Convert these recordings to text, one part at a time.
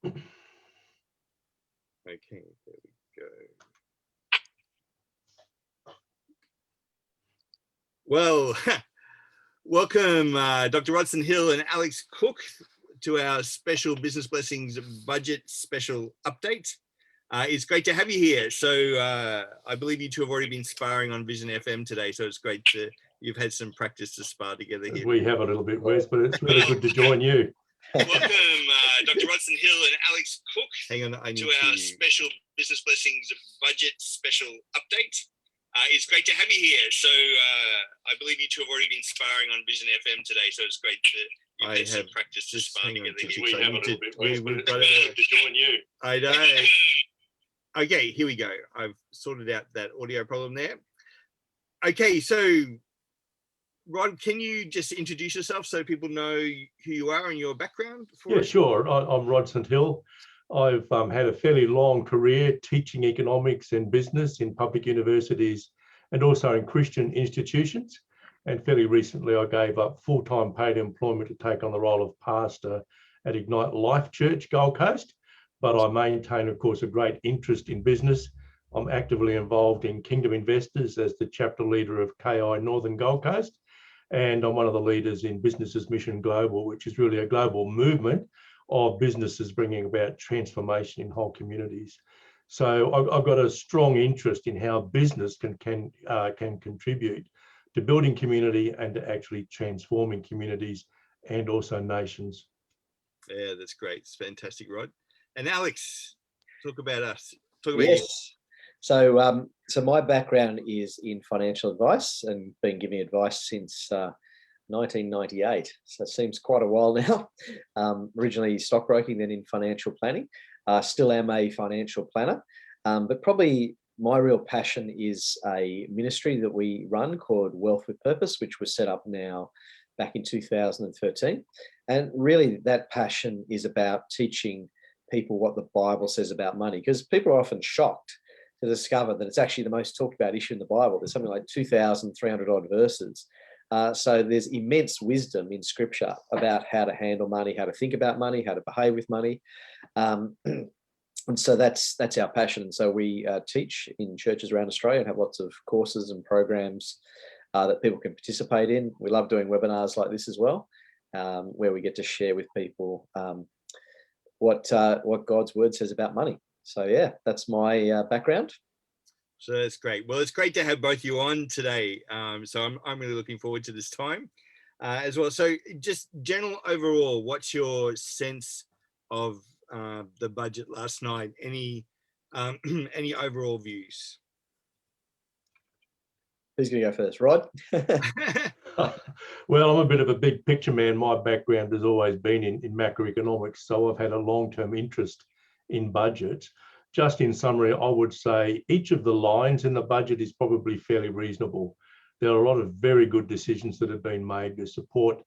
Okay, there we go. Well, welcome Dr. Rodson Hill and Alex Cook to our special Business Blessings budget special update. It's great to have you here. So I believe you two have already been sparring on Vision FM today, so it's great you've had some practice to spar together here. We have a little bit, Wes, but it's really good to join you. Welcome Dr. Rodson Hill and Alex Cook to our special Business Blessings budget special update. It's great to have you here. So I believe you two have already been sparring on Vision FM today, so it's great you've had some practice to spar together here. We have a little bit, Wes, but it's really good to join you. I know. Okay, here we go. I've sorted out that audio problem there. Okay, so Rod, can you just introduce yourself so people know who you are and your background? Yeah, sure. I'm Rod St. Hill. I've had a fairly long career teaching economics and business in public universities and also in Christian institutions. And fairly recently, I gave up full-time paid employment to take on the role of pastor at IgniteLife Church, Gold Coast. But I maintain, of course, a great interest in business. I'm actively involved in Kingdom Investors as the chapter leader of KI Northern Gold Coast. And I'm one of the leaders in Businesses Mission Global, which is really a global movement of businesses bringing about transformation in whole communities. So I've got a strong interest in how business can contribute to building community and to actually transforming communities and also nations. Yeah, that's great. It's fantastic, Rod. And Alex, talk about us. Talk about yes. You. So my background is in financial advice and been giving advice since 1998. So it seems quite a while now. Originally stockbroking, then in financial planning. Still am a financial planner, but probably my real passion is a ministry that we run called Wealth with Purpose, which was set up now back in 2013. And really that passion is about teaching people what the Bible says about money, because people are often shocked to discover that it's actually the most talked about issue in the Bible. There's something like 2,300 odd verses. So there's immense wisdom in scripture about how to handle money, how to think about money, how to behave with money. And so that's our passion. And so we teach in churches around Australia and have lots of courses and programs that people can participate in. We love doing webinars like this as well, where we get to share with people what God's word says about money. So yeah, that's my background. So that's great. Well, it's great to have both you on today. So I'm really looking forward to this time as well. So just general overall, what's your sense of the budget last night? Any overall views? Who's going to go first, Rod? Well, I'm a bit of a big picture man. My background has always been in macroeconomics, so I've had a long-term interest in budgets. Just in summary, I would say each of the lines in the budget is probably fairly reasonable. There are a lot of very good decisions that have been made to support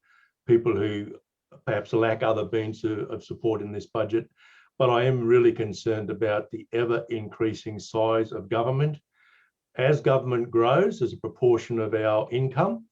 people who perhaps lack other means of support in this budget. But I am really concerned about the ever-increasing size of government. As government grows as a proportion of our income,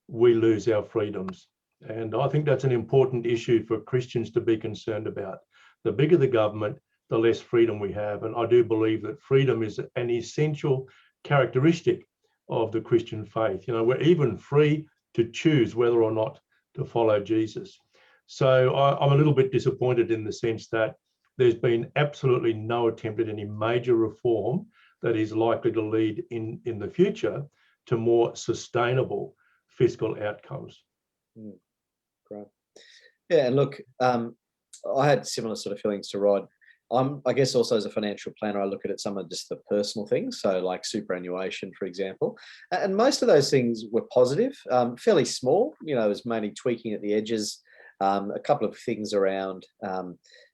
we lose our freedoms. And I think that's an important issue for Christians to be concerned about. The bigger the government, the less freedom we have. And I do believe that freedom is an essential characteristic of the Christian faith. You know, we're even free to choose whether or not to follow Jesus. So I'm a little bit disappointed in the sense that there's been absolutely no attempt at any major reform that is likely to lead in the future to more sustainable fiscal outcomes. Great. Yeah, and look, I had similar sort of feelings to Rod. I guess also as a financial planner, I look at some of just the personal things, so like superannuation, for example. And most of those things were positive, fairly small, you know, it was mainly tweaking at the edges, a couple of things around,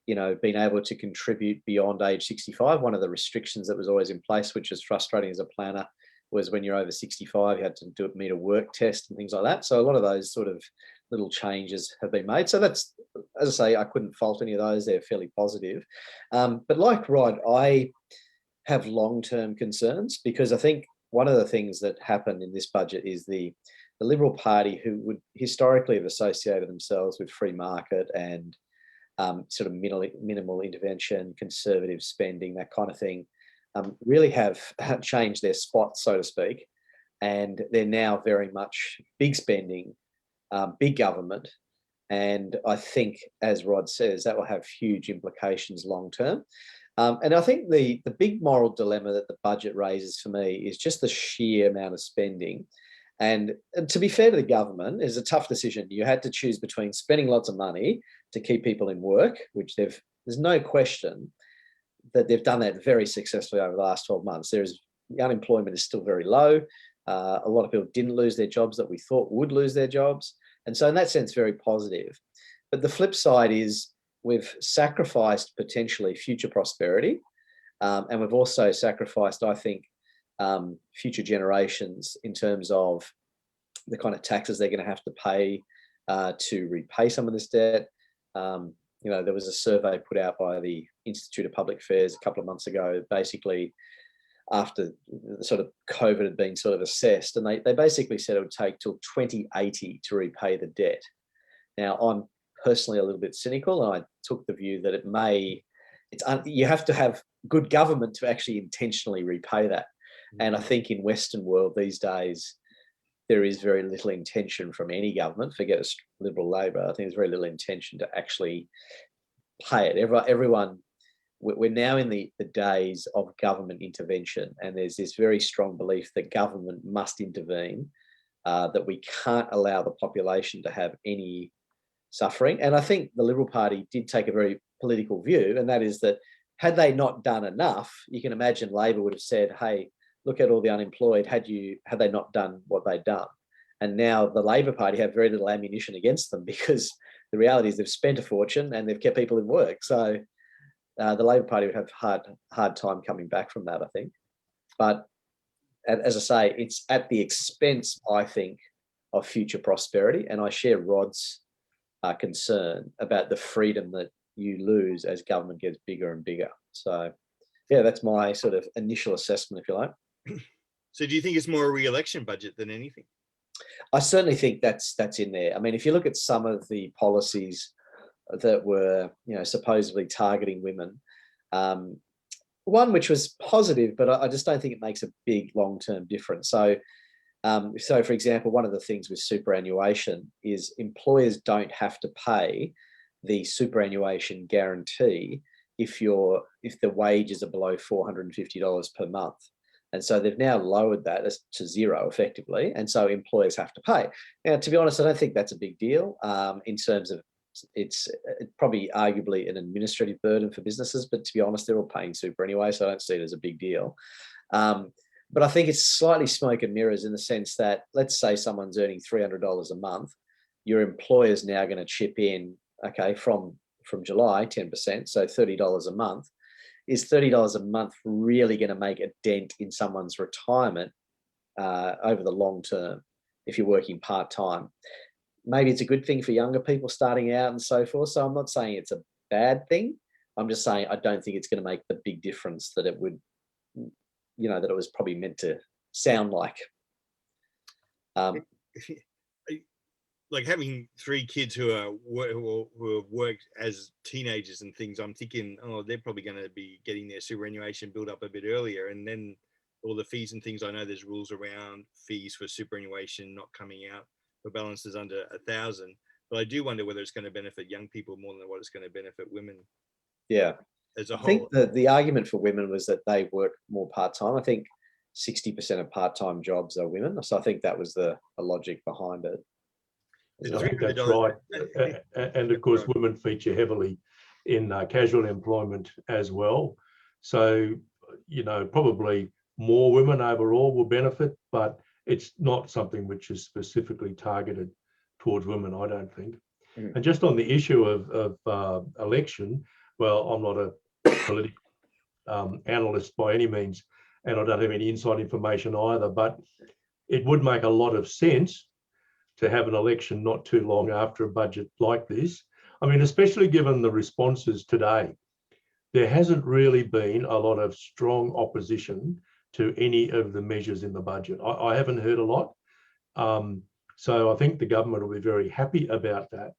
you know, being able to contribute beyond age 65. One of the restrictions that was always in place, which is frustrating as a planner, was when you're over 65, you had to meet a work test and things like that. So a lot of those sort of little changes have been made. So that's, as I say, I couldn't fault any of those. They're fairly positive. But like Rod, I have long-term concerns because I think one of the things that happened in this budget is the Liberal Party, who would historically have associated themselves with free market and sort of minimal intervention, conservative spending, that kind of thing, really have changed their spot, so to speak. And they're now very much big spending, big government. And I think, as Rod says, that will have huge implications long term. And I think the big moral dilemma that the budget raises for me is just the sheer amount of spending. And to be fair to the government, it's a tough decision. You had to choose between spending lots of money to keep people in work, which there's no question that they've done that very successfully over the last 12 months. The unemployment is still very low. A lot of people didn't lose their jobs that we thought would lose their jobs. And so in that sense, very positive. But the flip side is we've sacrificed potentially future prosperity. And we've also sacrificed, I think, future generations in terms of the kind of taxes they're going to have to pay to repay some of this debt. There was a survey put out by the Institute of Public Affairs a couple of months ago, basically after the sort of COVID had been sort of assessed, and they basically said it would take till 2080 to repay the debt. Now, I'm personally a little bit cynical, and I took the view that you have to have good government to actually intentionally repay that. And I think in Western world these days, there is very little intention from any government, forget a Liberal Labor, I think there's very little intention to actually pay it. Everyone, we're now in the days of government intervention, and there's this very strong belief that government must intervene, that we can't allow the population to have any suffering. And I think the Liberal Party did take a very political view, and that is that had they not done enough, you can imagine Labor would have said, hey, look at all the unemployed, had they not done what they'd done. And now the Labor Party have very little ammunition against them, because the reality is they've spent a fortune and they've kept people in work. So the Labor Party would have hard time coming back from that, I think. But as I say, it's at the expense, I think, of future prosperity. And I share Rod's concern about the freedom that you lose as government gets bigger and bigger. So yeah, that's my sort of initial assessment, if you like. So do you think it's more a re-election budget than anything? I certainly think that's in there. I mean, if you look at some of the policies that were, supposedly targeting women, one which was positive, but I just don't think it makes a big long-term difference. So, for example, one of the things with superannuation is employers don't have to pay the superannuation guarantee if the wages are below $450 per month. And so they've now lowered that to zero effectively. And so employers have to pay. Now, to be honest, I don't think that's a big deal in terms of it's probably arguably an administrative burden for businesses, but to be honest, they're all paying super anyway. So I don't see it as a big deal. But I think it's slightly smoke and mirrors in the sense that, let's say someone's earning $300 a month, your employer's now going to chip in, okay, from July, 10%, so $30 a month. Is $30 a month really going to make a dent in someone's retirement over the long term if you're working part-time? Maybe it's a good thing for younger people starting out and so forth. So I'm not saying it's a bad thing. I'm just saying I don't think it's going to make the big difference that it would, that it was probably meant to sound like. Like having three kids who have worked as teenagers and things, I'm thinking, they're probably going to be getting their superannuation built up a bit earlier. And then all the fees and things, I know there's rules around fees for superannuation not coming out for balances under 1,000. But I do wonder whether it's going to benefit young people more than what it's going to benefit women. Yeah. As a whole. I think that the argument for women was that they work more part-time. I think 60% of part-time jobs are women. So I think that was the logic behind it. I think that's right. And of course, women feature heavily in casual employment as well. So, probably more women overall will benefit, but it's not something which is specifically targeted towards women, I don't think. Mm. And just on the issue of election, well, I'm not a political analyst by any means, and I don't have any inside information either, but it would make a lot of sense to have an election not too long after a budget like this. I mean, especially given the responses today, there hasn't really been a lot of strong opposition to any of the measures in the budget. I haven't heard a lot. So I think the government will be very happy about that.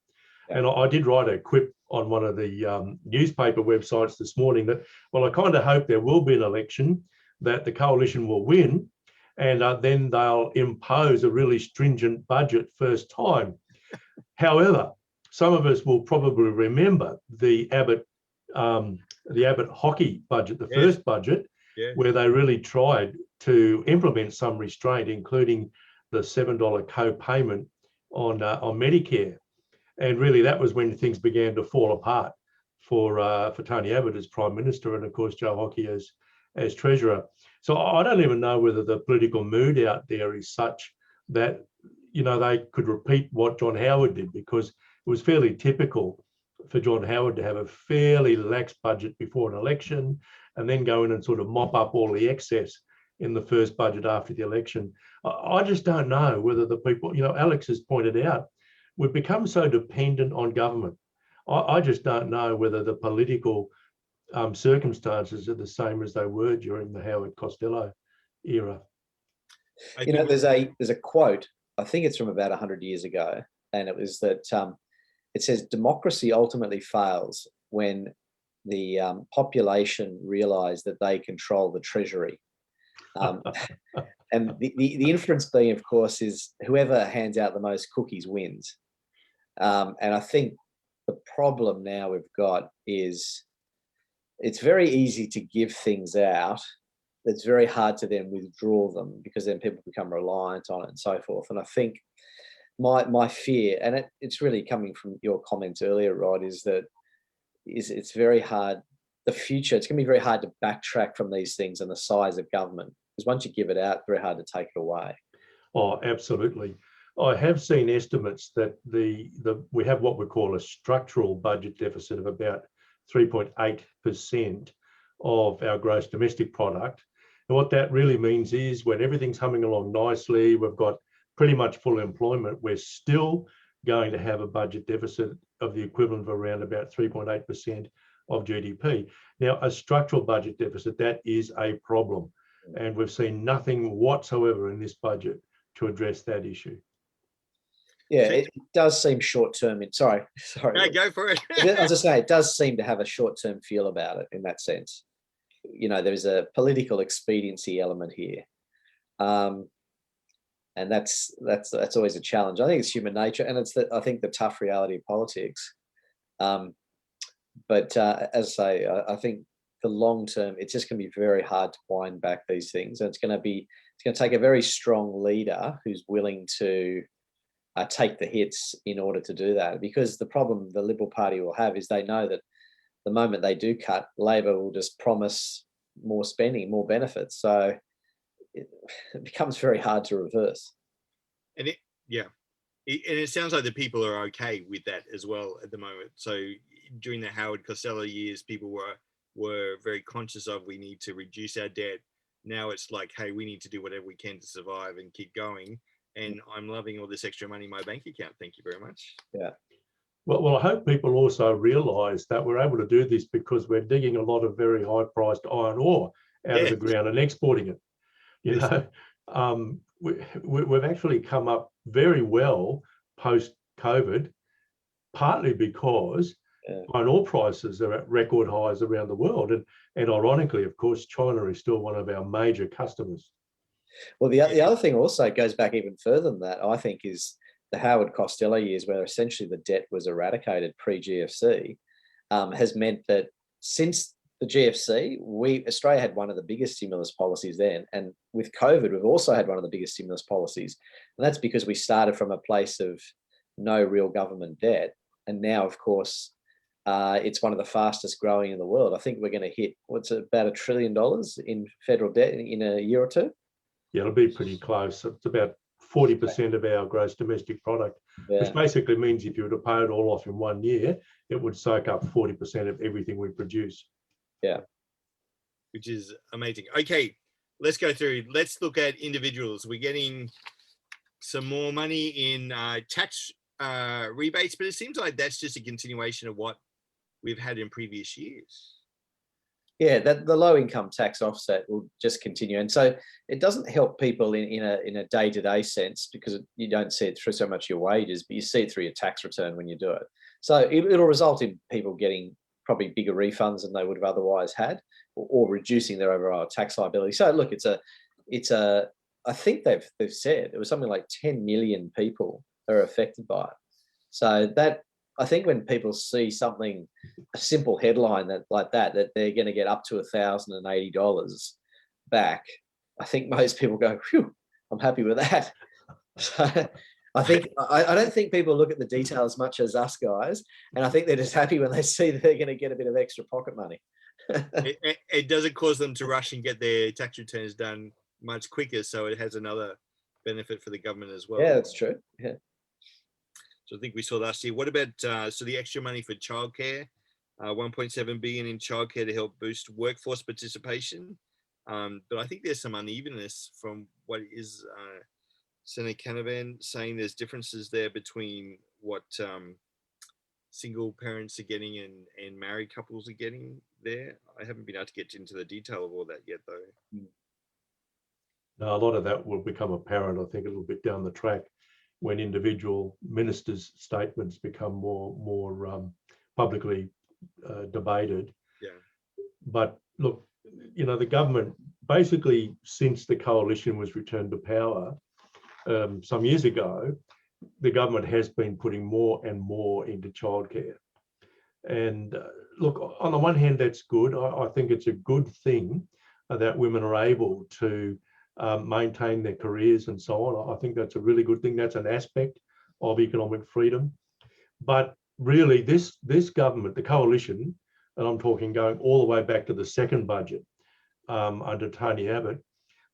And I did write a quip on one of the newspaper websites this morning that, well, I kind of hope there will be an election, that the coalition will win, and then they'll impose a really stringent budget first time. However, some of us will probably remember the Abbott hockey budget, the first budget, where they really tried to implement some restraint, including the $7 co-payment on Medicare. And really, that was when things began to fall apart for Tony Abbott as Prime Minister, and of course Joe Hockey as Treasurer. So I don't even know whether the political mood out there is such that, you know, they could repeat what John Howard did, because it was fairly typical for John Howard to have a fairly lax budget before an election and then go in and sort of mop up all the excess in the first budget after the election. I just don't know whether the people, you know, Alex has pointed out, we've become so dependent on government. I just don't know whether the political circumstances are the same as they were during the Howard Costello era. You know, there's a quote, I think it's from about 100 years ago, and it was that it says, democracy ultimately fails when the population realise that they control the treasury. And the inference being, of course, is whoever hands out the most cookies wins. And I think the problem now we've got is it's very easy to give things out. It's very hard to then withdraw them, because then people become reliant on it and so forth. And I think my fear, and it's really coming from your comments earlier, Rod, is that it's very hard. The future, it's going to be very hard to backtrack from these things and the size of government, because once you give it out, it's very hard to take it away. Oh, absolutely. I have seen estimates that we have what we call a structural budget deficit of about 3.8% of our gross domestic product. And what that really means is when everything's humming along nicely, we've got pretty much full employment, we're still going to have a budget deficit of the equivalent of around about 3.8% of GDP. Now, a structural budget deficit, that is a problem. And we've seen nothing whatsoever in this budget to address that issue. Yeah, it does seem short-term. Sorry. No, go for it. As I say, it does seem to have a short-term feel about it in that sense. You know, there's a political expediency element here. And that's always a challenge. I think it's human nature, and it's I think the tough reality of politics. But as I say, I think the long term, it's just going to be very hard to wind back these things. And it's going to take a very strong leader who's willing to take the hits in order to do that. Because the problem the Liberal Party will have is they know that the moment they do cut, Labor will just promise more spending, more benefits. So it becomes very hard to reverse. And it sounds like the people are okay with that as well at the moment. So during the Howard Costello years, people were very conscious of, we need to reduce our debt. Now it's like, hey, we need to do whatever we can to survive and keep going. And I'm loving all this extra money in my bank account. Thank you very much. Yeah. Well, I hope people also realise that we're able to do this because we're digging a lot of very high-priced iron ore out of the ground and exporting it. You know, we've actually come up very well post-COVID, partly because iron ore prices are at record highs around the world. And ironically, of course, China is still one of our major customers. Well, the other thing also goes back even further than that, I think, is the Howard Costello years, where essentially the debt was eradicated pre-GFC, has meant that since the GFC, Australia had one of the biggest stimulus policies then. And with COVID, we've also had one of the biggest stimulus policies. And that's because we started from a place of no real government debt. And now, of course, it's one of the fastest growing in the world. I think we're going to hit, about $1 trillion in federal debt in a year or two? Yeah, it'll be pretty close. It's about 40% of our gross domestic product, which basically means if you were to pay it all off in 1 year, it would soak up 40% of everything we produce. Yeah. Which is amazing. Okay, let's go through. Let's look at individuals. We're getting some more money in tax rebates, but it seems like that's just a continuation of what we've had in previous years. Yeah, the low income tax offset will just continue. And so it doesn't help people in a day-to-day sense, because you don't see it through so much your wages, but you see it through your tax return when you do it. So it'll result in people getting probably bigger refunds than they would have otherwise had, or reducing their overall tax liability. So look, I think they've said it was something like 10 million people are affected by it. So that, I think when people see something, a simple headline like that they're going to get up to $1,080 back, I think most people go, phew, I'm happy with that. So I don't think people look at the detail as much as us guys, and I think they're just happy when they see that they're going to get a bit of extra pocket money. It doesn't cause them to rush and get their tax returns done much quicker, so it has another benefit for the government as well. Yeah, that's true. Yeah. So I think we saw last year. What about so the extra money for childcare? 1.7 billion in childcare to help boost workforce participation. But I think there's some unevenness from what is Senator Canavan saying. There's differences there between what single parents are getting and married couples are getting there. I haven't been able to get into the detail of all that yet, though. Now, a lot of that will become apparent, I think, a little bit down the track when individual ministers' statements become more publicly debated. Yeah. But look, the government, basically since the coalition was returned to power some years ago, the government has been putting more and more into childcare. And look, on the one hand, that's good. I think it's a good thing that women are able to maintain their careers and so on. I think that's a really good thing. That's an aspect of economic freedom. But really, this government, the coalition, and I'm talking going all the way back to the second budget under Tony Abbott,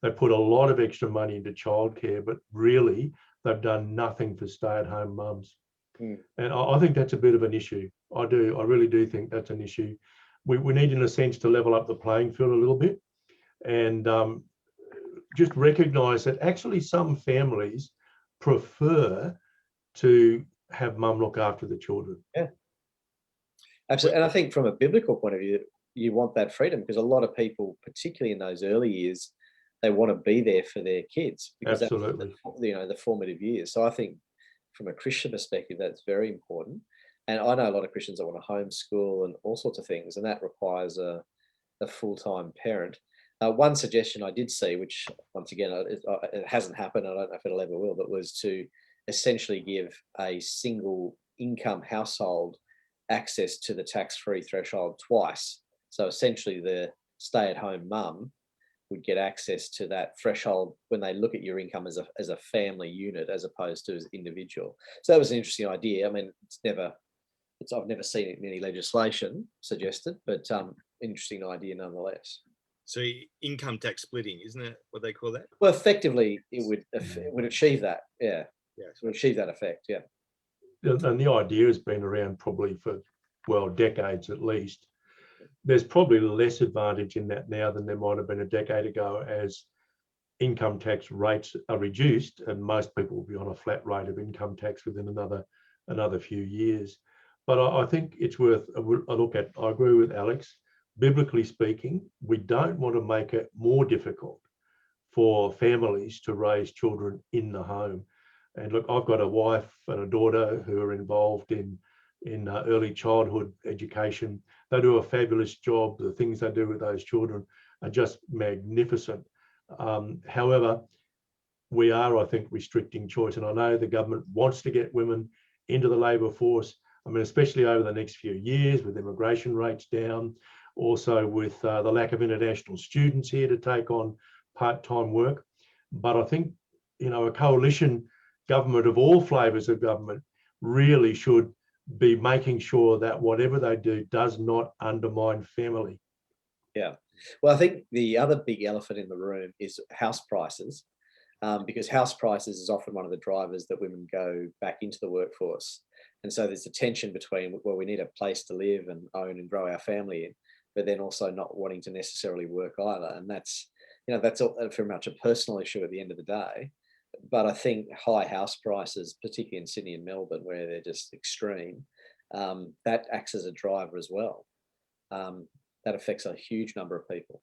they put a lot of extra money into childcare, but really they've done nothing for stay-at-home mums. And I think that's a bit of an issue. I really do think that's an issue. We need, in a sense, to level up the playing field a little bit, and just recognise that actually some families prefer to have mum look after the children. Yeah, absolutely. And I think from a biblical point of view, you want that freedom, because a lot of people, particularly in those early years, they want to be there for their kids, because absolutely, that's the formative years. So I think from a Christian perspective, that's very important. And I know a lot of Christians that want to homeschool and all sorts of things, and that requires a full-time parent. One suggestion I did see, which once again, it hasn't happened, I don't know if it'll ever will, but was to essentially give a single income household access to the tax-free threshold twice. So essentially the stay-at-home mum would get access to that threshold when they look at your income as a family unit, as opposed to as individual. So that was an interesting idea. I mean, I've never seen it in any legislation suggested, but interesting idea nonetheless. So income tax splitting, isn't it what they call that? Well, effectively, it would achieve that. Yeah. Yeah. It would achieve that effect. Yeah. And the idea has been around probably for, decades at least. There's probably less advantage in that now than there might have been a decade ago, as income tax rates are reduced and most people will be on a flat rate of income tax within another few years. But I think it's worth a look at. I agree with Alex. Biblically speaking, we don't want to make it more difficult for families to raise children in the home. And look, I've got a wife and a daughter who are involved in early childhood education. They do a fabulous job. The things they do with those children are just magnificent. However, we are, I think, restricting choice. And I know the government wants to get women into the labour force. I mean, especially over the next few years with immigration rates down, also with the lack of international students here to take on part-time work. But I think, a coalition government of all flavours of government really should be making sure that whatever they do does not undermine family. Yeah. Well, I think the other big elephant in the room is house prices, because house prices is often one of the drivers that women go back into the workforce. And so there's a tension between, well, we need a place to live and own and grow our family in, but then also not wanting to necessarily work either. And that's very much a personal issue at the end of the day. But I think high house prices, particularly in Sydney and Melbourne, where they're just extreme, that acts as a driver as well. That affects a huge number of people.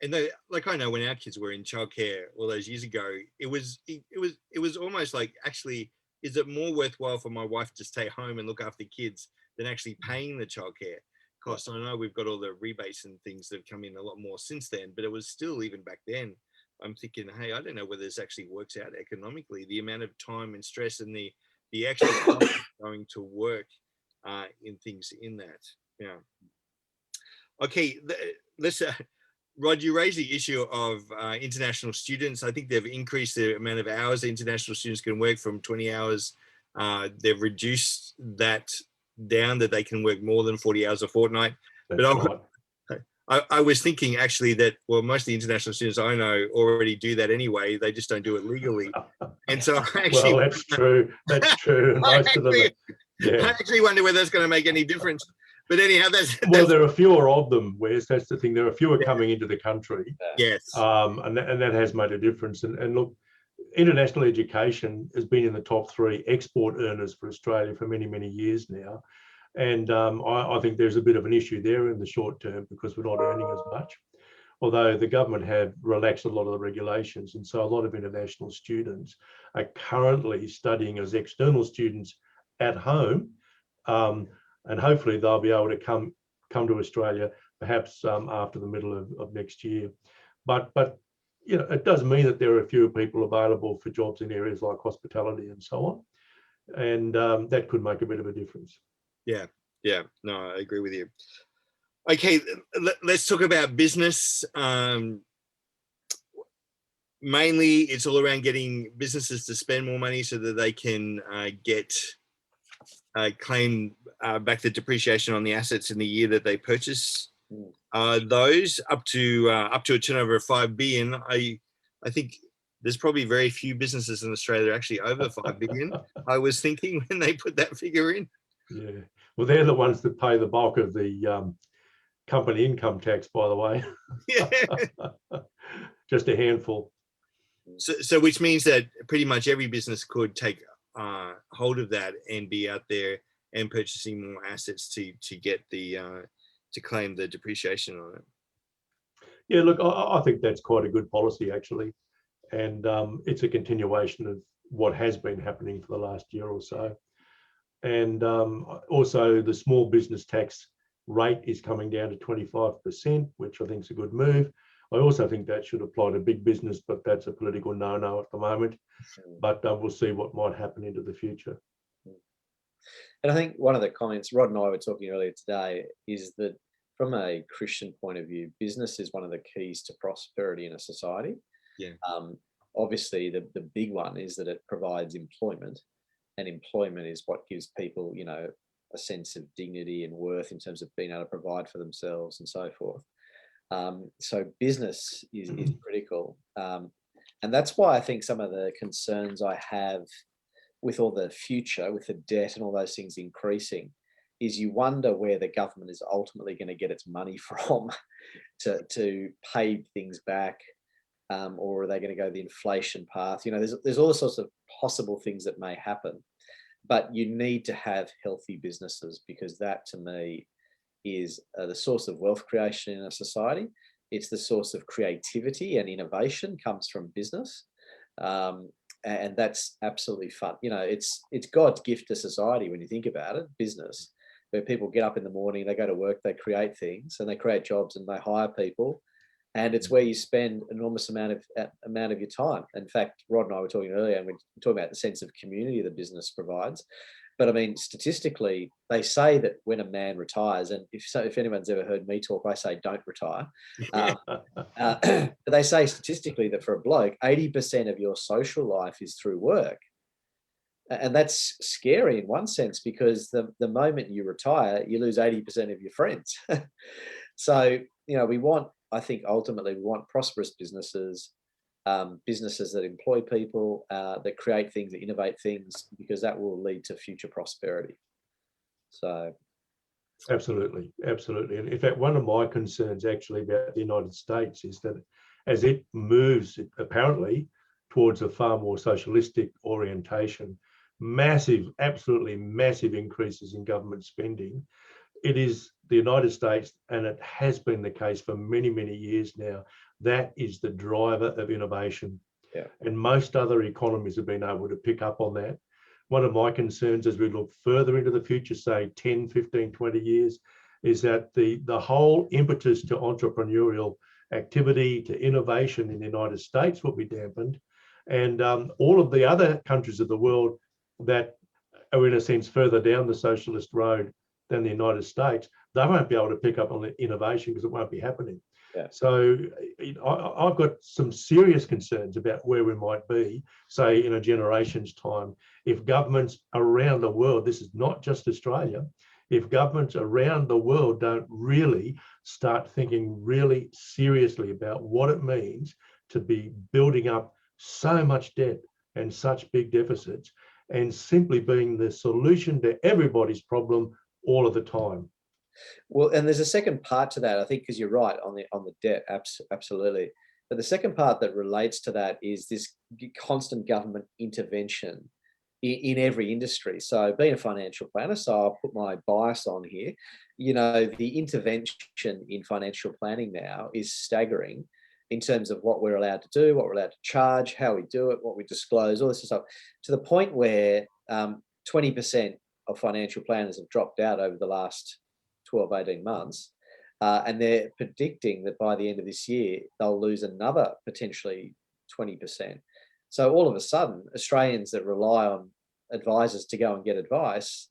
And I know when our kids were in childcare all those years ago, it was almost like actually is it more worthwhile for my wife to stay home and look after the kids than actually paying the childcare costs? I know we've got all the rebates and things that have come in a lot more since then, but it was still, even back then, I'm thinking, hey, I don't know whether this actually works out economically, the amount of time and stress and the actual cost going to work in things in that. Yeah. Okay, let's, Rod, you raised the issue of international students. I think they've increased the amount of hours the international students can work from 20 hours. They've reduced that down, that they can work more than 40 hours a fortnight. That's But right. I was thinking actually that, well, most of the international students I know already do that anyway. They just don't do it legally. And so I actually, Well, that's true. That's true. And most of them, I yeah. actually wonder whether that's going to make any difference. But anyhow, Well, there are fewer of them, Wes. That's the thing. There are fewer coming into the country. Yes. And that has made a difference. And look, international education has been in the top 3 export earners for Australia for many, many years now. And I think there's a bit of an issue there in the short term because we're not earning as much. Although the government have relaxed a lot of the regulations. And so a lot of international students are currently studying as external students at home. And hopefully they'll be able to come to Australia perhaps after the middle of next year. But you know, it does mean that there are fewer people available for jobs in areas like hospitality and so on. And that could make a bit of a difference. Yeah, no, I agree with you. Okay, let's talk about business. Mainly, it's all around getting businesses to spend more money so that they can claim back the depreciation on the assets in the year that they purchase those, up to a turnover of 5 billion. I think there's probably very few businesses in Australia that are actually over 5 billion. I was thinking when they put that figure in. Yeah, well, they're the ones that pay the bulk of the company income tax, by the way. Yeah. Just a handful. So which means that pretty much every business could take hold of that and be out there and purchasing more assets to get the to claim the depreciation on it. Yeah, look, I think that's quite a good policy actually, and it's a continuation of what has been happening for the last year or so. And also the small business tax rate is coming down to 25%, which I think is a good move. I also think that should apply to big business, but that's a political no-no at the moment. But we'll see what might happen into the future. And I think one of the comments, Rod and I were talking earlier today, is that from a Christian point of view, business is one of the keys to prosperity in a society. Yeah. Obviously, the big one is that it provides employment, and employment is what gives people, you know, a sense of dignity and worth in terms of being able to provide for themselves and so forth. So business is critical. And that's why I think some of the concerns I have with all the future, with the debt and all those things increasing, is you wonder where the government is ultimately going to get its money from to pay things back, or are they going to go the inflation path? You know, there's all sorts of possible things that may happen, but you need to have healthy businesses, because that to me is the source of wealth creation in a society. It's the source of creativity and innovation comes from business. And that's absolutely fun. You know, it's God's gift to society when you think about it, business, where people get up in the morning, they go to work, they create things and they create jobs and they hire people. And it's where you spend an enormous amount of your time. In fact, Rod and I were talking earlier, and we're talking about the sense of community the business provides. But I mean, statistically, they say that when a man retires, and if anyone's ever heard me talk, I say don't retire. But they say statistically that for a bloke, 80% of your social life is through work. And that's scary in one sense, because the moment you retire, you lose 80% of your friends. So, you know, I think ultimately we want prosperous businesses, businesses that employ people, that create things, that innovate things, because that will lead to future prosperity. So, absolutely. And in fact, one of my concerns actually about the United States is that as it moves apparently towards a far more socialistic orientation, absolutely massive increases in government spending. It is the United States, and it has been the case for many, many years now, that is the driver of innovation. Yeah. And most other economies have been able to pick up on that. one of my concerns as we look further into the future, say 10, 15, 20 years, is that the whole impetus to entrepreneurial activity, to innovation in the United States will be dampened. And all of the other countries of the world that are in a sense further down the socialist road than the United States, they won't be able to pick up on the innovation because it won't be happening. Yeah. So I've got some serious concerns about where we might be, say in a generation's time, if governments around the world, this is not just Australia, if governments around the world don't really start thinking really seriously about what it means to be building up so much debt and such big deficits and simply being the solution to everybody's problem all of the time. Well, and there's a second part to that, I think, because you're right on the debt, absolutely. But the second part that relates to that is this constant government intervention in every industry. So being a financial planner, so I'll put my bias on here, you know, the intervention in financial planning now is staggering in terms of what we're allowed to do, what we're allowed to charge, how we do it, what we disclose, all this stuff, to the point where 20% of financial planners have dropped out over the last 12, 18 months. And they're predicting that by the end of this year, they'll lose another potentially 20%. So all of a sudden, Australians that rely on advisors to go and get advice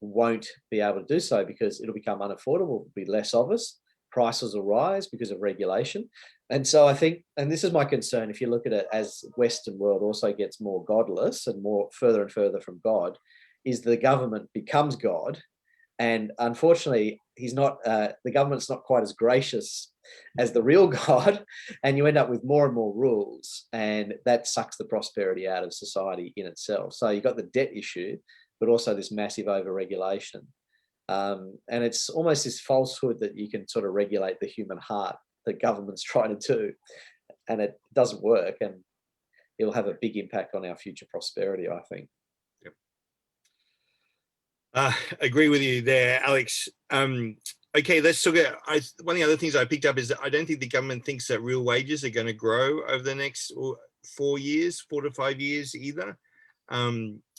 won't be able to do so because it'll become unaffordable. There'll be less of us. Prices will rise because of regulation. And so I think, and this is my concern, if you look at it as Western world also gets more godless and more further and further from God, is the government becomes God. And unfortunately, he's not, the government's not quite as gracious as the real God, and you end up with more and more rules, and that sucks the prosperity out of society in itself. So you've got the debt issue, but also this massive overregulation. And it's almost this falsehood that you can sort of regulate the human heart that governments try to do, and it doesn't work, and it'll have a big impact on our future prosperity, I think. Agree with you there, Alex. Okay, let's talk about, one of the other things I picked up is that I don't think the government thinks that real wages are going to grow over the next 4 to 5 years either,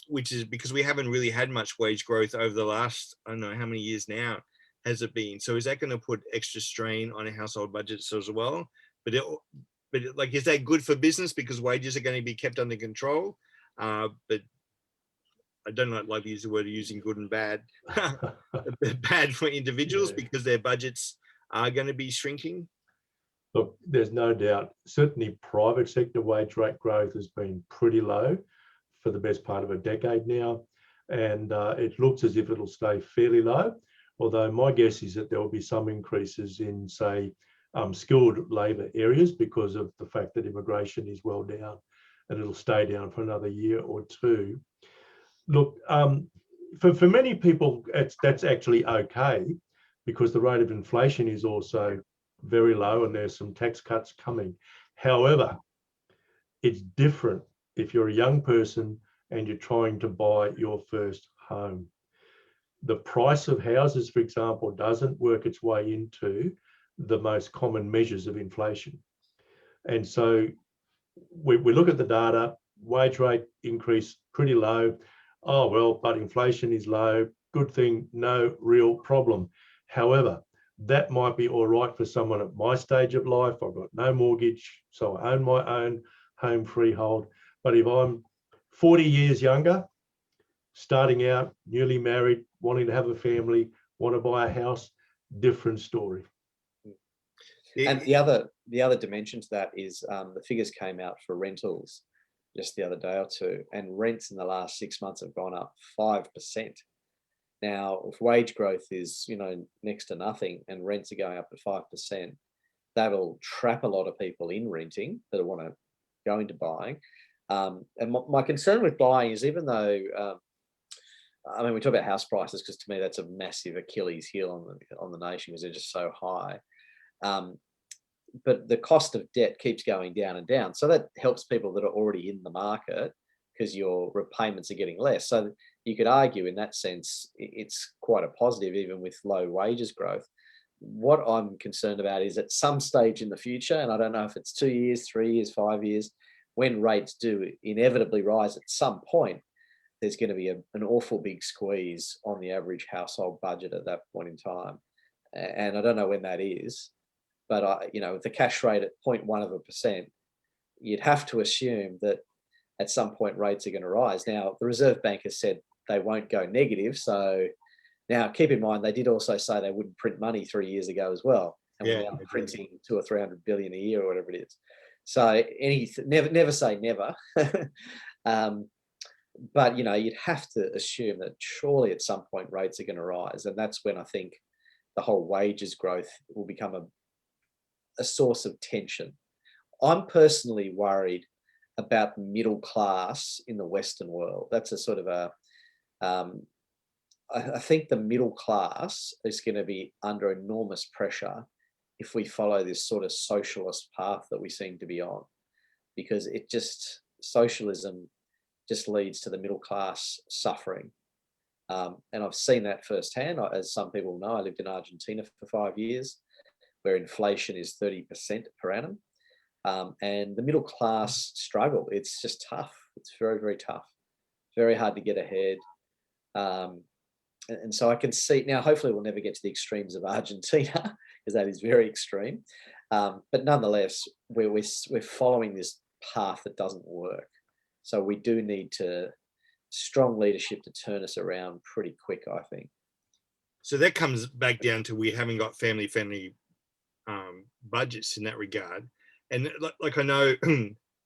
which is because we haven't really had much wage growth over the last, I don't know how many years now has it been. So is that going to put extra strain on household budgets as well? But like, is that good for business because wages are going to be kept under control? But I don't like to use the word using good and bad, bad for individuals because their budgets are going to be shrinking. Look, there's no doubt, certainly private sector wage rate growth has been pretty low for the best part of a decade now. And it looks as if it'll stay fairly low. Although my guess is that there will be some increases in, say, skilled labour areas because of the fact that immigration is well down, and it'll stay down for another year or two. Look, for many people, that's actually okay because the rate of inflation is also very low and there's some tax cuts coming. However, it's different if you're a young person and you're trying to buy your first home. The price of houses, for example, doesn't work its way into the most common measures of inflation. And so we look at the data, wage rate increase pretty low. Oh, well, but inflation is low. Good thing, no real problem. However, that might be all right for someone at my stage of life. I've got no mortgage, so I own my own home freehold. But if I'm 40 years younger, starting out, newly married, wanting to have a family, want to buy a house, different story. And the other dimension to that is the figures came out for rentals just the other day or two, and rents in the last 6 months have gone up 5%. Now, if wage growth is, you know, next to nothing and rents are going up at 5%, that'll trap a lot of people in renting that want to go into buying. And my concern with buying is, even though, I mean, we talk about house prices because to me that's a massive Achilles heel on the nation because they're just so high. But the cost of debt keeps going down and down. So that helps people that are already in the market because your repayments are getting less. So you could argue in that sense, it's quite a positive, even with low wages growth. What I'm concerned about is at some stage in the future, and I don't know if it's 2 years, 3 years, 5 years, when rates do inevitably rise at some point, there's going to be an awful big squeeze on the average household budget at that point in time. And I don't know when that is, but with the cash rate at 0.1%, you'd have to assume that at some point rates are going to rise. Now, the Reserve Bank has said they won't go negative. So now keep in mind, they did also say they wouldn't print money 3 years ago as well. And we're now printing 200 or 300 billion a year or whatever it is. So never say never. But, you'd have to assume that surely at some point rates are going to rise. And that's when I think the whole wages growth will become a source of tension. I'm personally worried about the middle class in the Western world. That's a sort of I think the middle class is going to be under enormous pressure if we follow this sort of socialist path that we seem to be on, because socialism just leads to the middle class suffering. And I've seen that firsthand. As some people know, I lived in Argentina for 5 years, where inflation is 30% per annum. And the middle class struggle. It's just tough. It's very, very tough. Very hard to get ahead. And so I can see now, hopefully we'll never get to the extremes of Argentina, because that is very extreme. But nonetheless, we're following this path that doesn't work. So we do need strong leadership to turn us around pretty quick, I think. So that comes back down to we haven't got family budgets in that regard. And like I know,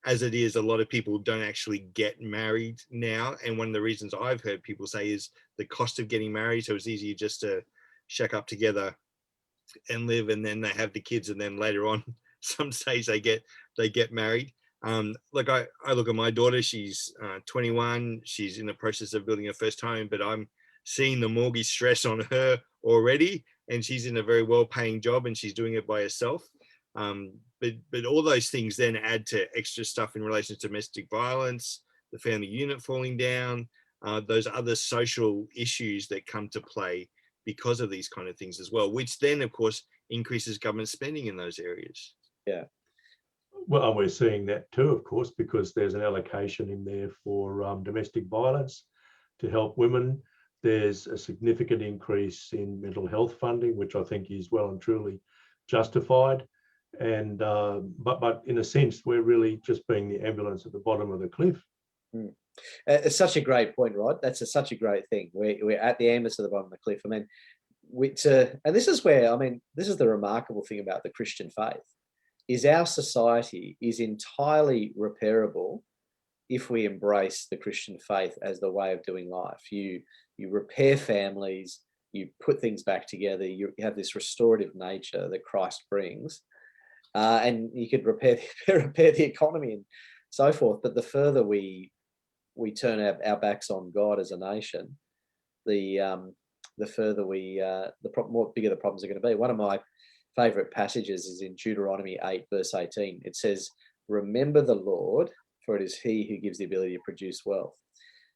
as it is, a lot of people don't actually get married now. And one of the reasons I've heard people say is the cost of getting married. So it's easier just to shack up together and live, and then they have the kids, and then later on, some stage they get married. Like I look at my daughter, she's 21, she's in the process of building her first home, but I'm seeing the mortgage stress on her already, and she's in a very well-paying job and she's doing it by herself. But all those things then add to extra stuff in relation to domestic violence, the family unit falling down, those other social issues that come to play because of these kind of things as well, which then of course increases government spending in those areas. Yeah. Well, and we're seeing that too, of course, because there's an allocation in there for domestic violence to help women. There's a significant increase in mental health funding, which I think is well and truly justified. And but in a sense, we're really just being the ambulance at the bottom of the cliff. It's such a great point, Rod. That's such a great thing. We're at the ambulance at the bottom of the cliff. I mean, and this is where, this is the remarkable thing about the Christian faith, is our society is entirely repairable if we embrace the Christian faith as the way of doing life. You repair families, you put things back together, you have this restorative nature that Christ brings, and you could repair the economy and so forth. But the further we turn our backs on God as a nation, the further more bigger the problems are going to be. One of my favorite passages is in Deuteronomy 8, verse 18. It says, "Remember the Lord, for it is he who gives the ability to produce wealth."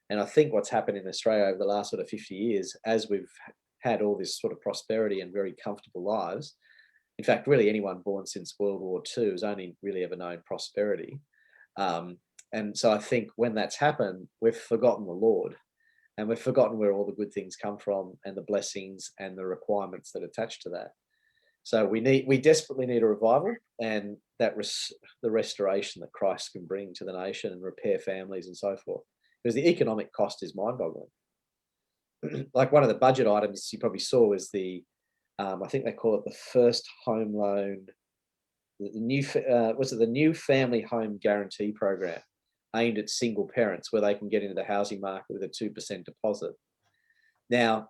And I think what's happened in Australia over the last sort of 50 years, as we've had all this sort of prosperity and very comfortable lives, in fact, really anyone born since World War II has only really ever known prosperity. And so I think when that's happened, we've forgotten the Lord, and we've forgotten where all the good things come from and the blessings and the requirements that attach to that. So we desperately need a revival, and the restoration that Christ can bring to the nation and repair families and so forth. Because the economic cost is mind-boggling. Like one of the budget items you probably saw was I think they call it the first home loan, the new family home guarantee program, aimed at single parents, where they can get into the housing market with a 2% deposit. Now,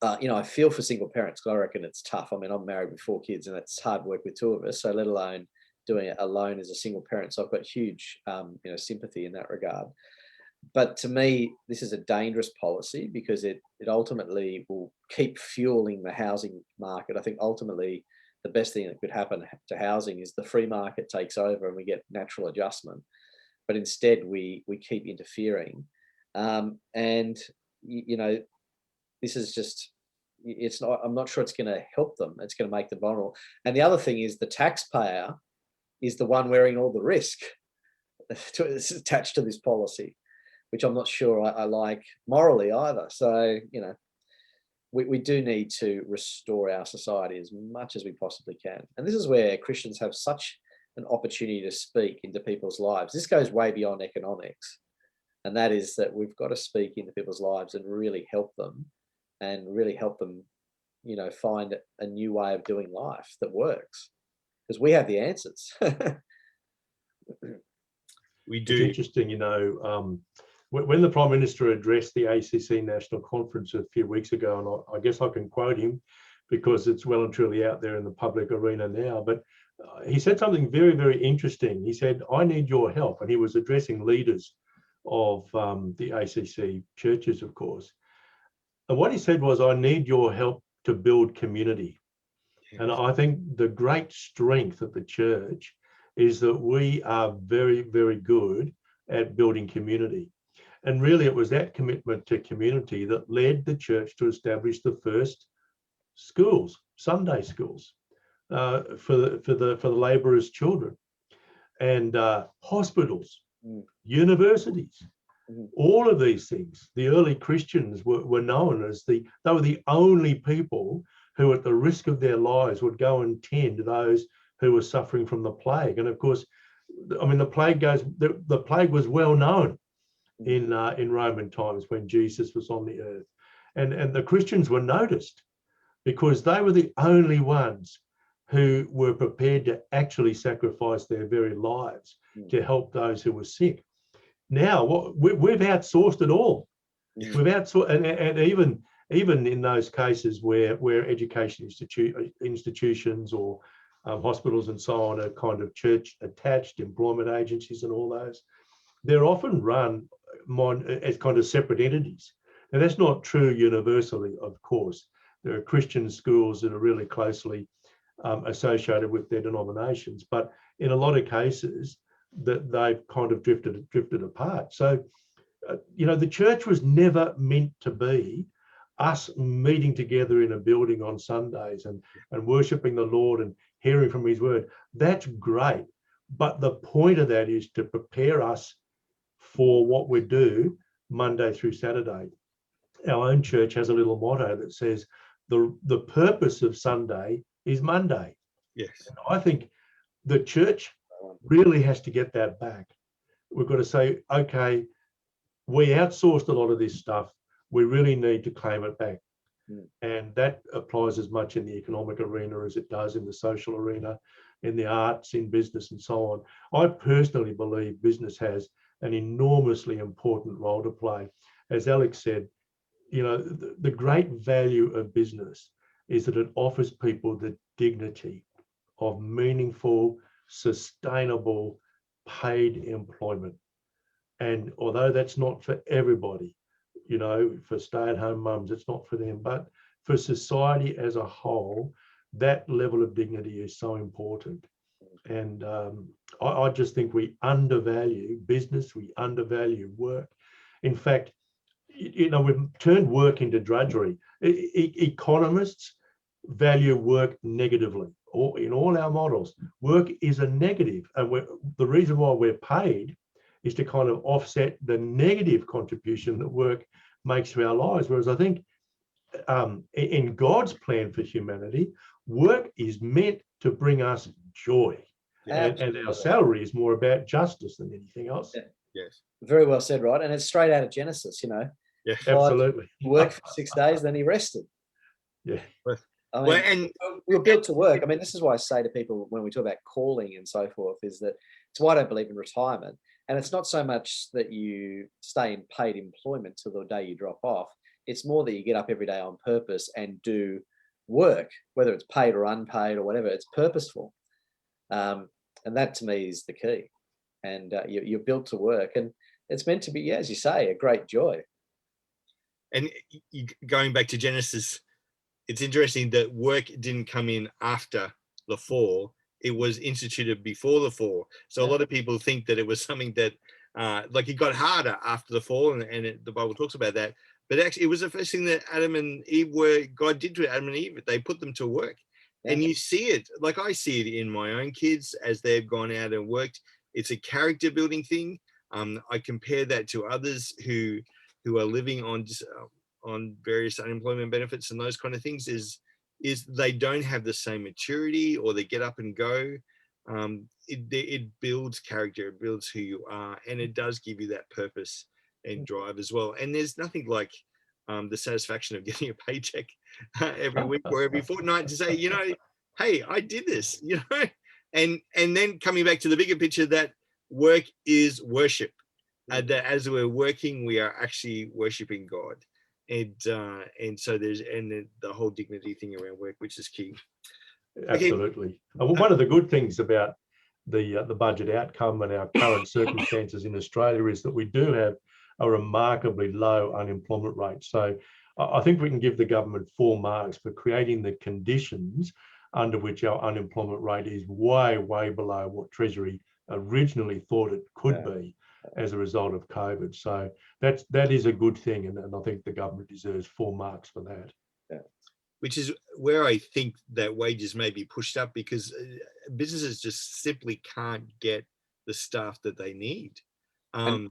I feel for single parents, because I reckon it's tough. I mean, I'm married with 4 kids, and it's hard work with 2 of us, so let alone doing it alone as a single parent. So I've got huge sympathy in that regard. But to me, this is a dangerous policy, because it ultimately will keep fueling the housing market. I think ultimately the best thing that could happen to housing is the free market takes over and we get natural adjustment. But instead we keep interfering. This is just, I'm not sure it's going to help them. It's going to make them vulnerable. And the other thing is the taxpayer is the one wearing all the risk attached to this policy. which I'm not sure I like morally either. So, you know, we do need to restore our society as much as we possibly can. And this is where Christians have such an opportunity to speak into people's lives. This goes way beyond economics. And that is that we've got to speak into people's lives and really help them, you know, find a new way of doing life that works, because we have the answers. We do. It's interesting, you know, when the Prime Minister addressed the ACC National Conference a few weeks ago, and I guess I can quote him because it's well and truly out there in the public arena now, but he said something very, very interesting. He said, "I need your help." And he was addressing leaders of the ACC churches, of course. And what he said was, "I need your help to build community." Yes. And I think the great strength of the church is that we are very, very good at building community. And really, it was that commitment to community that led the church to establish the first schools, Sunday schools, for the laborers' children, and hospitals, universities, all of these things. The early Christians were known as they were the only people who, at the risk of their lives, would go and tend to those who were suffering from the plague. And of course, I mean, the plague was well known in Roman times when Jesus was on the earth, and the Christians were noticed because they were the only ones who were prepared to actually sacrifice their very lives to help those who were sick. Now we've outsourced it all. We've outsourced, and even in those cases where education institutions or hospitals and so on are kind of church attached, employment agencies and all those, they're often run as kind of separate entities. And that's not true universally, of course. There are Christian schools that are really closely associated with their denominations, but in a lot of cases that they've kind of drifted apart. So, you know, the church was never meant to be us meeting together in a building on Sundays and worshiping the Lord and hearing from his word. That's great. But the point of that is to prepare us for what we do Monday through Saturday. Our own church has a little motto that says, the purpose of Sunday is Monday. Yes. And I think the church really has to get that back. We've got to say, okay, we outsourced a lot of this stuff. We really need to claim it back. And that applies as much in the economic arena as it does in the social arena, in the arts, in business and so on. I personally believe business has an enormously important role to play. As Alex said, you know, the great value of business is that it offers people the dignity of meaningful, sustainable, paid employment. And although that's not for everybody, you know, for stay-at-home mums, it's not for them, but for society as a whole, that level of dignity is so important. And I just think we undervalue business, we undervalue work. In fact, you know, we've turned work into drudgery. Economists value work negatively. In all our models, work is a negative, and the reason why we're paid is to kind of offset the negative contribution that work makes to our lives. Whereas I think in God's plan for humanity, work is meant to bring us joy. And our salary is more about justice than anything else. Yeah. Yes. Very well said, right? And it's straight out of Genesis, you know. Yeah, absolutely. He worked for 6 days, then he rested. Yeah. I mean, we're built to work. I mean, this is why I say to people when we talk about calling and so forth, is that it's why I don't believe in retirement. And it's not so much that you stay in paid employment till the day you drop off. It's more that you get up every day on purpose and do work, whether it's paid or unpaid or whatever. It's purposeful. And that to me is the key. And you're built to work. And it's meant to be, as you say, a great joy. And going back to Genesis, it's interesting that work didn't come in after the fall. It was instituted before the fall. So a lot of people think that it was something that, like, it got harder after the fall, and the Bible talks about that. But actually, it was the first thing that Adam and Eve God did to Adam and Eve. They put them to work. Yeah. And you see it, like I see it in my own kids as they've gone out and worked. It's a character building thing. I compare that to others who are living on various unemployment benefits and those kind of things, is they don't have the same maturity, or they get up and go. It builds character, it builds who you are, and it does give you that purpose and drive as well. And there's nothing like the satisfaction of getting a paycheck every week or every fortnight to say, you know, hey, I did this, you know. And then coming back to the bigger picture, that work is worship. That as we're working, we are actually worshiping God. And so there's the whole dignity thing around work, which is key. Absolutely. One of the good things about the budget outcome and our current circumstances in Australia is that we do have a remarkably low unemployment rate. So I think we can give the government 4 marks for creating the conditions under which our unemployment rate is way, way below what Treasury originally thought it could be as a result of COVID. So that is a good thing, and I think the government deserves 4 marks for that. Yeah. Which is where I think that wages may be pushed up, because businesses just simply can't get the staff that they need. And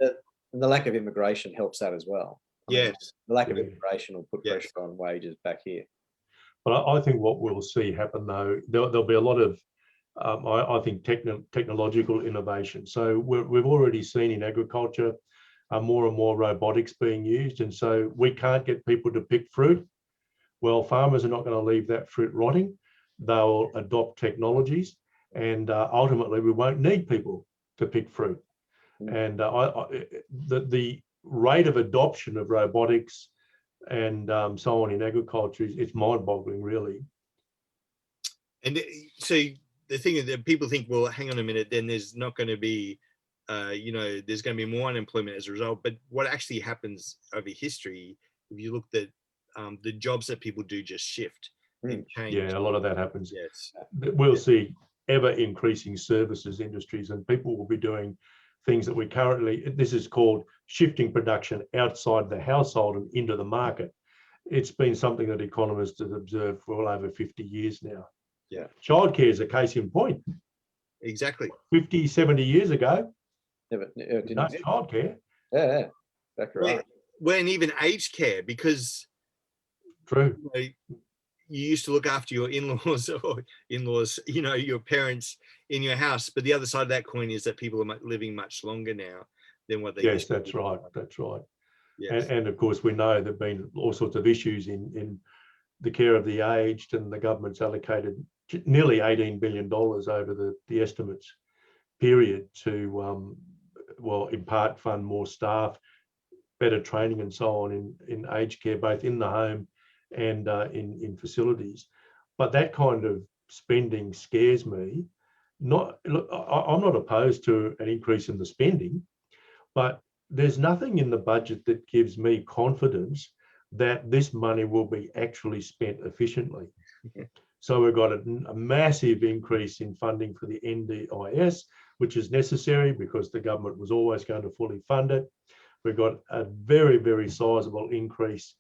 the lack of immigration helps that as well. I mean, the lack of immigration will put pressure on wages back here. But I think what we'll see happen, though, there'll be a lot of, I think, technological innovation. So we've already seen in agriculture more and more robotics being used. And so we can't get people to pick fruit. Well, farmers are not going to leave that fruit rotting. They'll adopt technologies, and ultimately we won't need people to pick fruit. And the rate of adoption of robotics and so on in agriculture, it's mind-boggling, really. And so the thing is that people think, well, hang on a minute, then there's not going to be, there's going to be more unemployment as a result. But what actually happens over history, if you look at the jobs that people do, just shift and change. Yeah, a lot of that happens. Yes. We'll see ever increasing services industries, and people will be doing things that we currently, this is called shifting production outside the household and into the market. It's been something that economists have observed for well over 50 years now. Yeah. Childcare is a case in point. Exactly. 50, 70 years ago, no childcare. Yeah, exactly right. When even aged care, because True. You used to look after your in-laws, your parents in your house. But the other side of that coin is that people are living much longer now than what they used to. Yes, that's right. That's right. Yes. And of course, we know there have been all sorts of issues in the care of the aged, and the government's allocated nearly $18 billion over the estimates period to, in part fund more staff, better training and so on in aged care, both in the home and in facilities. But that kind of spending scares me. I'm not opposed to an increase in the spending, but there's nothing in the budget that gives me confidence that this money will be actually spent efficiently. So we've got a massive increase in funding for the NDIS, which is necessary because the government was always going to fully fund it. We've got a very, very sizable increase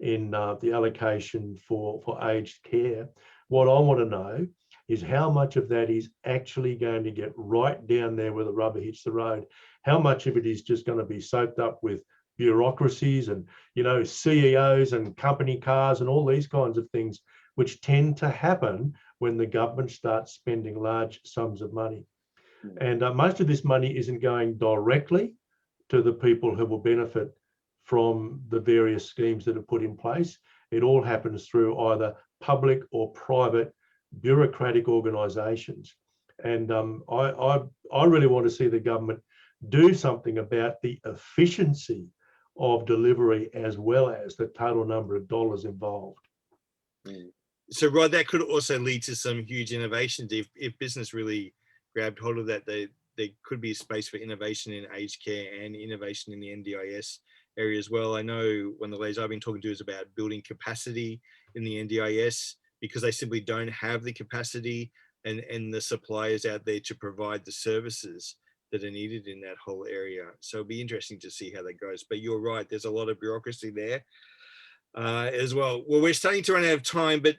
in the allocation for aged care. What I want to know is how much of that is actually going to get right down there where the rubber hits the road. How much of it is just going to be soaked up with bureaucracies and, CEOs and company cars and all these kinds of things, which tend to happen when the government starts spending large sums of money. And most of this money isn't going directly to the people who will benefit from the various schemes that are put in place. It all happens through either public or private bureaucratic organisations. And I really want to see the government do something about the efficiency of delivery as well as the total number of dollars involved. So, Rod, that could also lead to some huge innovations. If business really grabbed hold of that, there could be a space for innovation in aged care and innovation in the NDIS area as well. I know one of the ladies I've been talking to is about building capacity in the NDIS, because they simply don't have the capacity and the suppliers out there to provide the services that are needed in that whole area. So it'll be interesting to see how that goes. But you're right, there's a lot of bureaucracy there as well. Well, we're starting to run out of time, but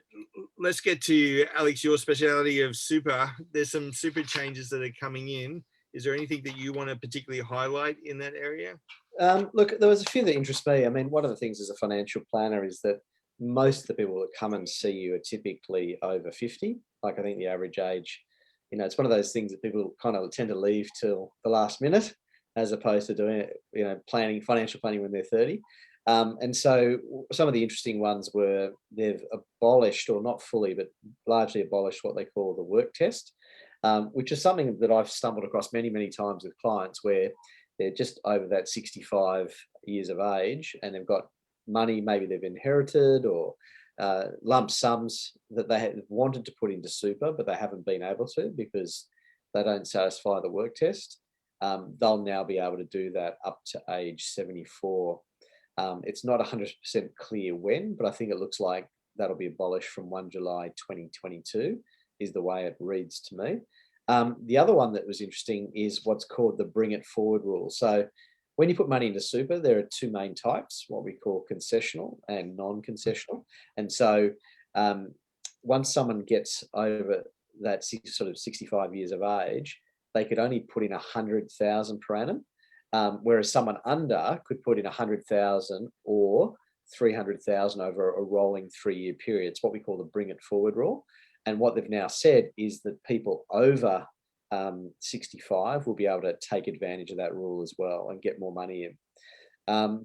let's get to, Alex, your speciality of super. There's some super changes that are coming in Is there anything that you want to particularly highlight in that area? Look, there was a few that interest me. I mean, one of the things as a financial planner is that most of the people that come and see you are typically over 50. Like I think the average age, it's one of those things that people kind of tend to leave till the last minute, as opposed to doing it, financial planning when they're 30. And so some of the interesting ones were they've abolished, or not fully, but largely abolished what they call the work test, which is something that I've stumbled across many, many times with clients where they're just over that 65 years of age and they've got money, maybe they've inherited, or lump sums that they have wanted to put into super, but they haven't been able to because they don't satisfy the work test. They'll now be able to do that up to age 74. It's not 100% clear when, but I think it looks like that'll be abolished from 1 July 2022 is the way it reads to me. The other one that was interesting is what's called the bring it forward rule. So when you put money into super, there are two main types, what we call concessional and non-concessional. And so once someone gets over that sort of 65 years of age, they could only put in 100,000 per annum, whereas someone under could put in 100,000 or 300,000 over a rolling 3-year period. It's what we call the bring it forward rule. And what they've now said is that people over 65 will be able to take advantage of that rule as well and get more money in.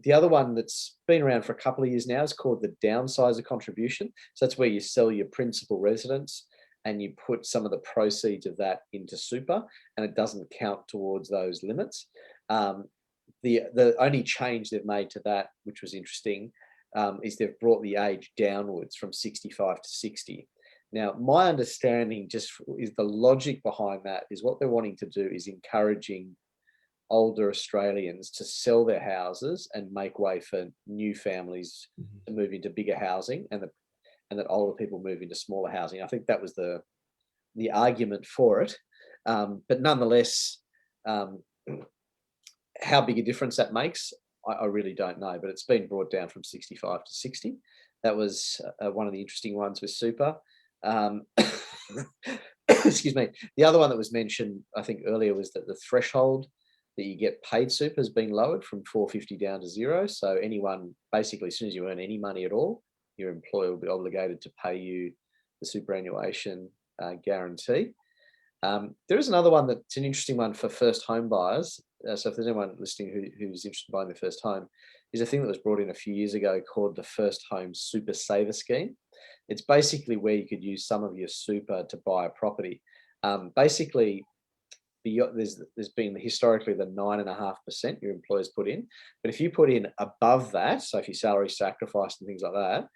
The other one that's been around for a couple of years now is called the Downsizer Contribution. So that's where you sell your principal residence and you put some of the proceeds of that into super, and it doesn't count towards those limits. The only change they've made to that, which was interesting, is they've brought the age downwards from 65 to 60. Now, my understanding just is the logic behind that is what they're wanting to do is encouraging older Australians to sell their houses and make way for new families to move into bigger housing, and that older people move into smaller housing. I think that was the argument for it. But nonetheless, how big a difference that makes, I really don't know, but it's been brought down from 65 to 60. That was one of the interesting ones with super. Excuse me. The other one that was mentioned, I think earlier, was that the threshold that you get paid super has been lowered from 450 down to 0. So anyone, basically, as soon as you earn any money at all, your employer will be obligated to pay you the superannuation guarantee. There is another one that's an interesting one for first home buyers. So if there's anyone listening who's interested in buying their first home, is a thing that was brought in a few years ago called the First Home Super Saver Scheme. It's basically where you could use some of your super to buy a property. Basically, there's been historically the 9.5% your employers put in, but if you put in above that, so if you salary sacrificed and things like that,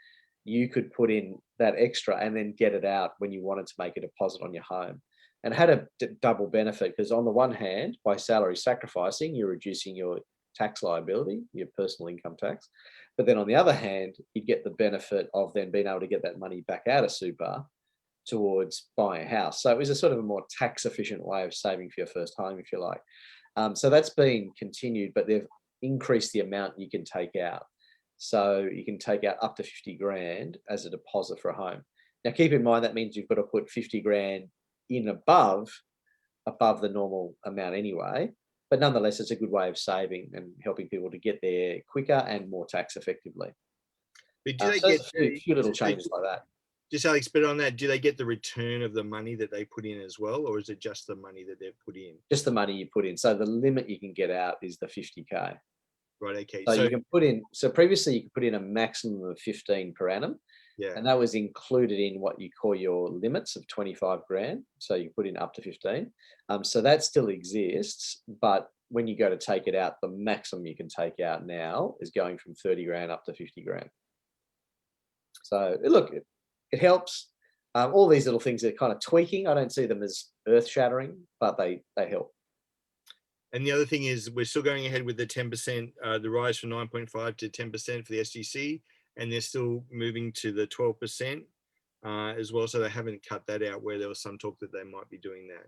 you could put in that extra and then get it out when you wanted to make a deposit on your home. And it had a double benefit, because on the one hand, by salary sacrificing, you're reducing your tax liability, your personal income tax. But then on the other hand, you get the benefit of then being able to get that money back out of super towards buying a house. So it was a sort of a more tax efficient way of saving for your first home, if you like. So that's been continued, but they've increased the amount you can take out. So you can take out up to 50 grand as a deposit for a home. Now, keep in mind, that means you've got to put 50 grand in above the normal amount anyway. But nonetheless, it's a good way of saving and helping people to get there quicker and more tax effectively. But do they so get a few little changes like that? Just Alex, but on that, do they get the return of the money that they put in as well, or is it just the money that they've put in? Just the money you put in. So the limit you can get out is the 50K. Right. Okay. So you can put in. So previously you could put in a maximum of 15 per annum. Yeah. And that was included in what you call your limits of 25 grand. So you put in up to 15. So that still exists, but when you go to take it out, the maximum you can take out now is going from 30 grand up to 50 grand. So look, it helps. All these little things are kind of tweaking. I don't see them as earth shattering, but they help. And the other thing is, we're still going ahead with the 10%, the rise from 9.5 to 10% for the SGC. And they're still moving to the 12% as well. So they haven't cut that out, where there was some talk that they might be doing that.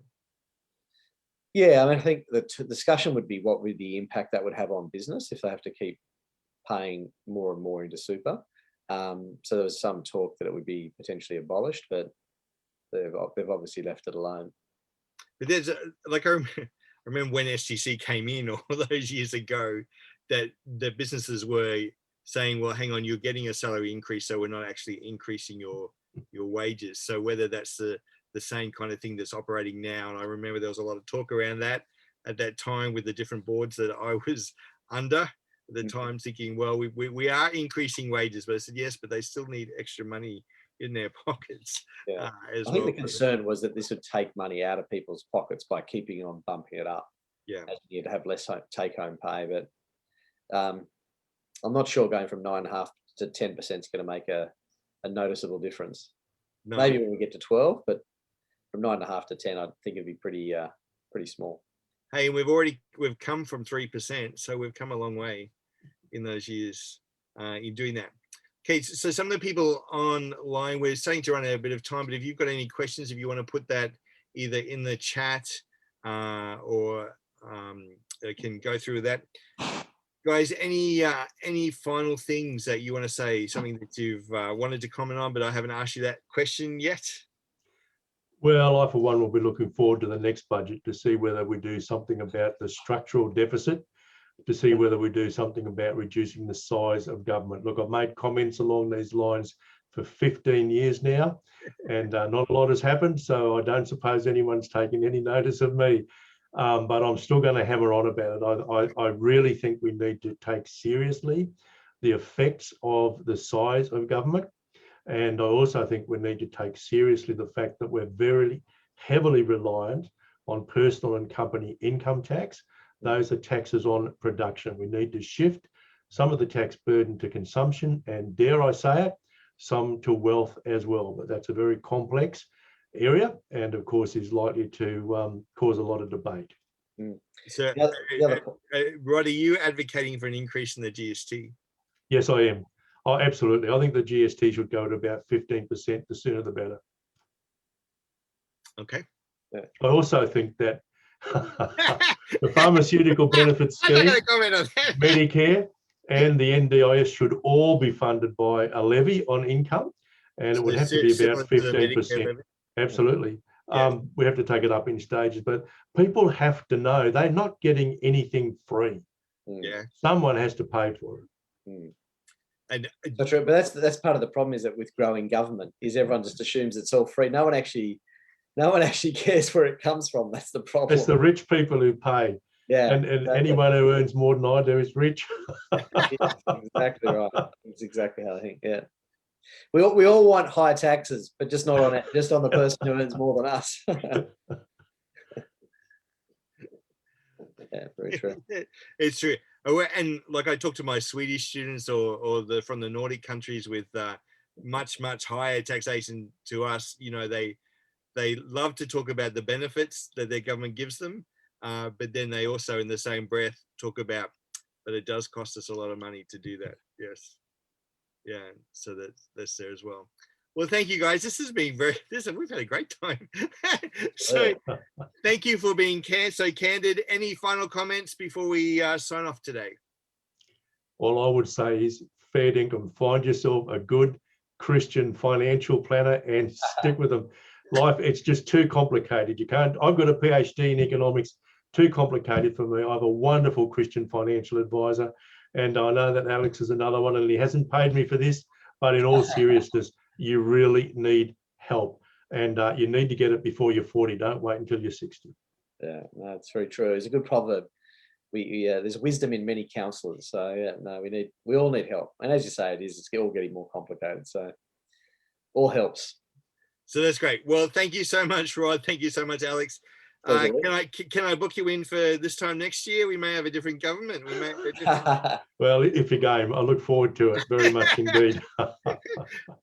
Yeah, I mean, I think the discussion would be what would the impact that would have on business if they have to keep paying more and more into super. So there was some talk that it would be potentially abolished, but they've obviously left it alone. But there's remember when STC came in all those years ago, that the businesses were saying, well, hang on, you're getting a salary increase, so we're not actually increasing your wages. So whether that's the same kind of thing that's operating now. And I remember there was a lot of talk around that at that time with the different boards that I was under at the time, thinking, well, we are increasing wages, but I said, yes, but they still need extra money in their pockets. Yeah. As I think well. the concern was that this would take money out of people's pockets by keeping on bumping it up. Yeah. As you'd have less take-home pay, but I'm not sure going from 9.5 to 10% is going to make a noticeable difference. No. Maybe when we get to 12, but from 9.5 to 10, I think it'd be pretty small. Hey, and we've come from 3%, so we've come a long way in those years in doing that. Okay, so some of the people online, we're starting to run out a bit of time, but if you've got any questions, if you want to put that either in the chat or can go through that. Guys, any final things that you want to say, something that you've wanted to comment on, but I haven't asked you that question yet? Well, I, for one, will be looking forward to the next budget to see whether we do something about the structural deficit, to see whether we do something about reducing the size of government. Look, I've made comments along these lines for 15 years now, and not a lot has happened, so I don't suppose anyone's taking any notice of me. But I'm still going to hammer on about it. I really think we need to take seriously the effects of the size of government. And I also think we need to take seriously the fact that we're very heavily reliant on personal and company income tax. Those are taxes on production. We need to shift some of the tax burden to consumption and, dare I say it, some to wealth as well. But that's a very complex area and, of course, is likely to cause a lot of debate. So, Rod, are you advocating for an increase in the GST? Yes, I am. Oh, absolutely. I think the GST should go to about 15%. The sooner the better. Okay. I also think that the pharmaceutical benefits scheme, I'm not going to comment on that. Medicare, and the NDIS should all be funded by a levy on income, and it would have to be about 15%. Absolutely. Yeah. We have to take it up in stages, but people have to know they're not getting anything free. Yeah. Someone has to pay for it. And That's true, but that's part of the problem, is that with growing government is everyone just assumes it's all free. No one actually cares where it comes from. That's the problem. It's the rich people who pay. Yeah. And anyone who earns more than I do is rich. Exactly right. That's exactly how I think. Yeah. We all want higher taxes, but just not on it, just on the person who earns more than us. Yeah, very true. It's true. And like I talk to my Swedish students or from the Nordic countries with much higher taxation to us, you know, they love to talk about the benefits that their government gives them, but then they also in the same breath talk about that it does cost us a lot of money to do that. Yes. Yeah, so that's there as well. Well, thank you guys. This has been we've had a great time. So thank you for being so candid. Any final comments before we sign off today? All I would say is fair dinkum, find yourself a good Christian financial planner and stick with them. Life, it's just too complicated. You can't, I've got a PhD in economics, too complicated for me. I have a wonderful Christian financial advisor, and I know that Alex is another one, and he hasn't paid me for this, but in all seriousness, you really need help, and you need to get it before you're 40. Don't wait until you're 60. Yeah, no, it's very true. It's a good proverb. There's wisdom in many counselors. So yeah, no, we all need help. And as you say, it's all getting more complicated. So all helps. So that's great. Well, thank you so much, Rod. Thank you so much, Alex. Can I book you in for this time next year? We may have a different government. We may have a different... Well, if you're game, I look forward to it very much indeed.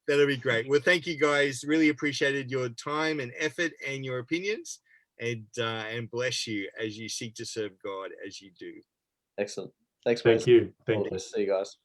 That'll be great. Well, thank you guys. Really appreciated your time and effort and your opinions, and bless you as you seek to serve God as you do. Excellent. Thanks. Thank you. Thank you. See you guys.